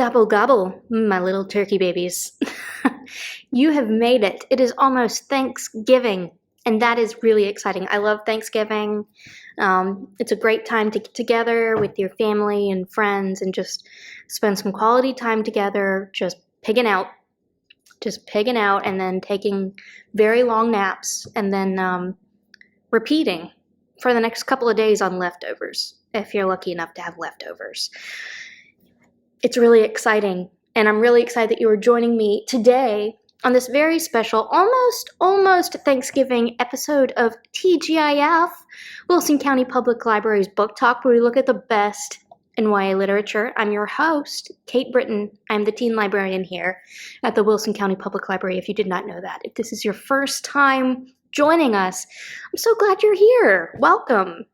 Gobble gobble, my little turkey babies. You have made it. It is almost Thanksgiving, and that is really exciting. I love Thanksgiving. It's a great time to get together with your family and friends and just spend some quality time together, just pigging out, and then taking very long naps, and then repeating for the next couple of days on leftovers, if you're lucky enough to have leftovers. It's really exciting, and I'm really excited that you are joining me today on this very special, almost Thanksgiving episode of TGIF, Wilson County Public Library's Book Talk, where we look at the best in YA literature. I'm your host, Kate Britton. I'm the teen librarian here at the Wilson County Public Library, if you did not know that. If this is your first time joining us, I'm so glad you're here. Welcome.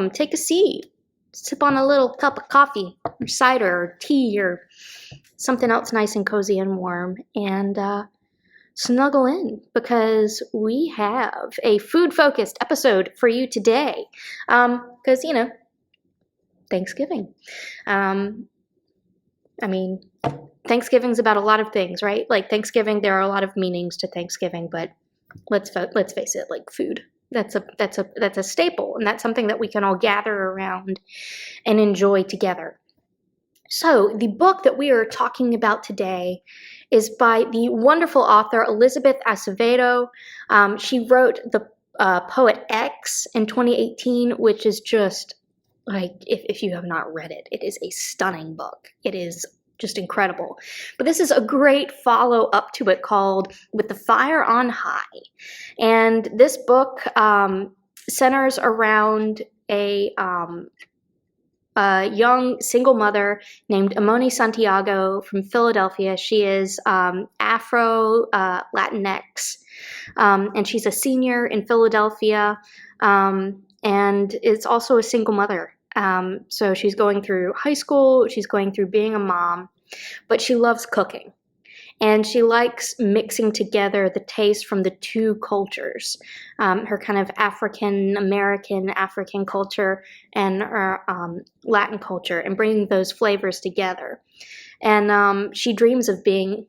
Take a seat. Sip on a little cup of coffee or cider or tea or something else nice and cozy and warm, and snuggle in, because we have a food-focused episode for you today. Because, Thanksgiving. Thanksgiving's about a lot of things, right? Like Thanksgiving, there are a lot of meanings to Thanksgiving, but let's face it, like food. That's a staple, and that's something that we can all gather around and enjoy together. So the book that we are talking about today is by the wonderful author Elizabeth Acevedo. She wrote the Poet X in 2018, which is just like, if you have not read it, it is a stunning book. It is just incredible. But this is a great follow-up to it called With the Fire on High. And this book centers around a young single mother named Imoni Santiago from Philadelphia. She is Afro-Latinx, and she's a senior in Philadelphia, and is also a single mother. So she's going through high school, she's going through being a mom, but she loves cooking. And she likes mixing together the taste from the two cultures, her kind of African-American, African culture, and her Latin culture, and bringing those flavors together. And she dreams of being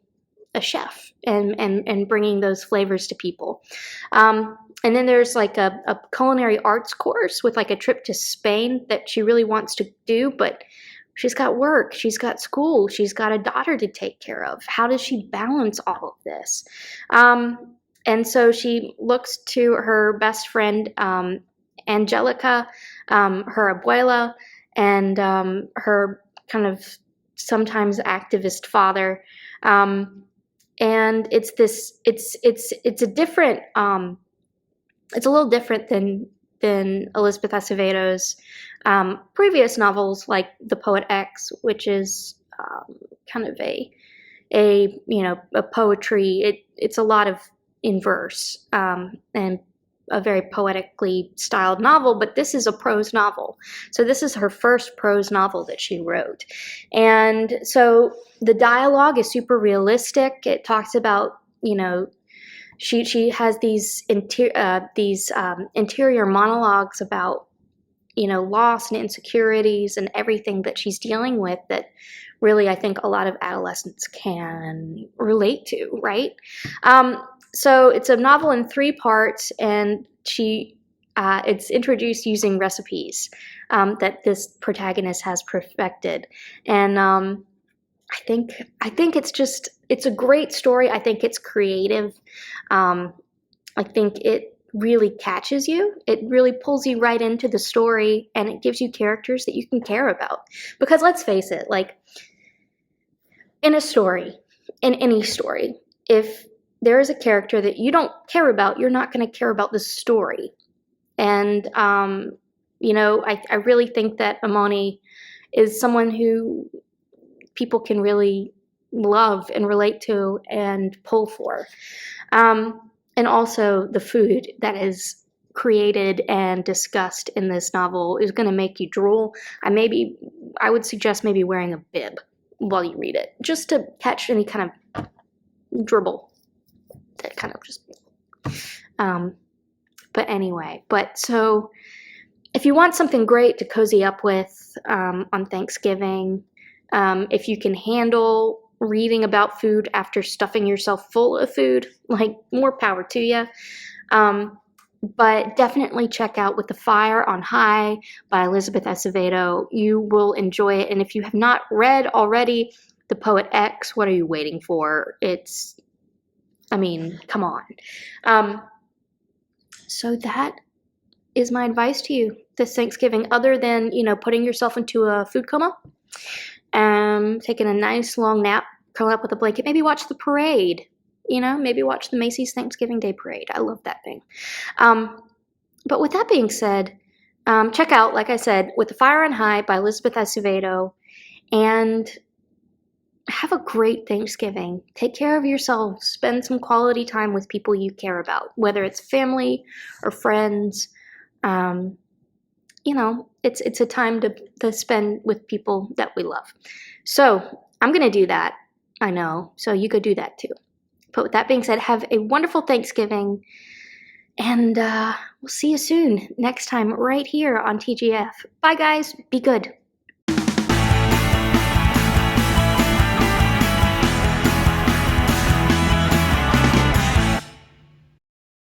a chef and bringing those flavors to people. And then there's like a culinary arts course with like a trip to Spain that she really wants to do, but she's got work, she's got school, she's got a daughter to take care of. How does she balance all of this? And so she looks to her best friend, Angelica, her abuela, and her kind of sometimes activist father. And it's a little different than Elizabeth Acevedo's previous novels, like The Poet X, which is kind of a poetry. It's a lot of in verse, and a very poetically styled novel, but this is a prose novel. So this is her first prose novel that she wrote. And so the dialogue is super realistic. It talks about, she has these interior monologues about, loss and insecurities and everything that she's dealing with that really I think a lot of adolescents can relate to, right? So it's a novel in 3 parts, and it's introduced using recipes that this protagonist has perfected. And I think it's a great story. I think it's creative. I think it really catches you. It really pulls you right into the story, and it gives you characters that you can care about. Because let's face it, like in any story, if there is a character that you don't care about, you're not going to care about the story. And, I really think that Imoni is someone who people can really love and relate to and pull for. And also the food that is created and discussed in this novel is going to make you drool. I would suggest maybe wearing a bib while you read it, just to catch any kind of dribble that kind of just, but anyway, so if you want something great to cozy up with on Thanksgiving, If you can handle reading about food after stuffing yourself full of food, like, more power to you. But definitely check out With the Fire on High by Elizabeth Acevedo. You will enjoy it. And if you have not read already The Poet X, what are you waiting for? I mean, come on. So that is my advice to you this Thanksgiving, other than, putting yourself into a food coma, taking a nice long nap, curl up with a blanket, maybe watch the parade. Maybe watch the Macy's Thanksgiving Day Parade. I love that thing. But with that being said, check out, like I said, With the Fire on High by Elizabeth Acevedo, and have a great Thanksgiving. Take care of yourself. Spend some quality time with people you care about, whether it's family or friends. It's a time to spend with people that we love. So I'm going to do that. I know. So you could do that too. But with that being said, have a wonderful Thanksgiving, and we'll see you soon next time right here on TGIF. Bye, guys. Be good.